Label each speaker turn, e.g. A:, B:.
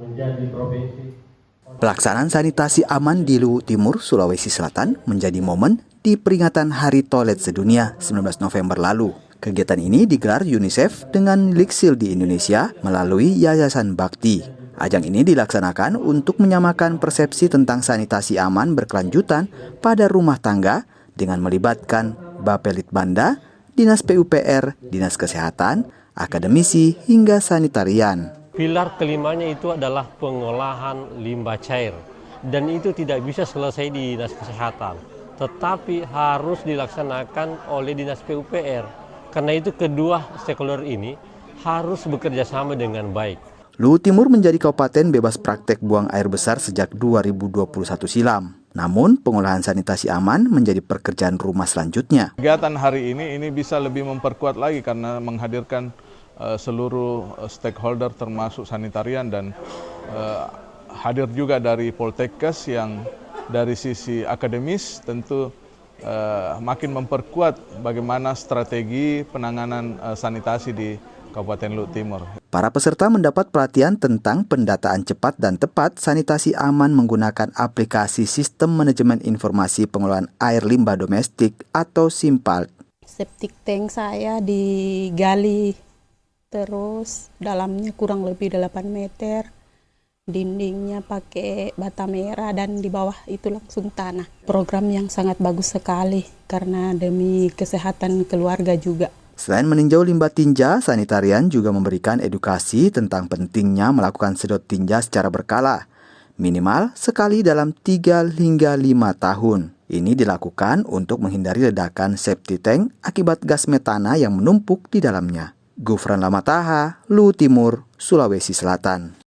A: menjadi provinsi.
B: Pelaksanaan sanitasi aman di Luwu Timur, Sulawesi Selatan menjadi momen di peringatan Hari Toilet Sedunia 19 November lalu. Kegiatan ini digelar UNICEF dengan Liksil di Indonesia melalui Yayasan Bakti. Ajang ini dilaksanakan untuk menyamakan persepsi tentang sanitasi aman berkelanjutan pada rumah tangga dengan melibatkan Bapelitbanda, Dinas PUPR, Dinas Kesehatan, akademisi, hingga sanitarian.
A: Pilar kelimanya itu adalah pengolahan limbah cair. Dan itu tidak bisa selesai di Dinas Kesehatan, tetapi harus dilaksanakan oleh Dinas PUPR. Karena itu kedua stakeholder ini harus bekerja sama dengan baik.
B: Luwu Timur menjadi kabupaten bebas praktek buang air besar sejak 2021 silam. Namun, pengolahan sanitasi aman menjadi pekerjaan rumah selanjutnya.
C: Kegiatan hari ini bisa lebih memperkuat lagi karena menghadirkan seluruh stakeholder termasuk sanitarian dan hadir juga dari Poltekkes yang dari sisi akademis tentu makin memperkuat bagaimana strategi penanganan sanitasi di Kabupaten Luwu Timur.
B: Para peserta mendapat pelatihan tentang pendataan cepat dan tepat sanitasi aman menggunakan aplikasi Sistem Manajemen Informasi Pengelolaan Air Limbah Domestik atau SIMPALD.
D: Septic tank saya digali, terus dalamnya kurang lebih 8 meter, dindingnya pakai bata merah dan di bawah itu langsung tanah. Program yang sangat bagus sekali karena demi kesehatan keluarga juga.
B: Selain meninjau limbah tinja, sanitarian juga memberikan edukasi tentang pentingnya melakukan sedot tinja secara berkala, minimal sekali dalam 3 hingga 5 tahun. Ini dilakukan untuk menghindari ledakan septic tank akibat gas metana yang menumpuk di dalamnya. Gufran Lamataha, Luwu Timur, Sulawesi Selatan.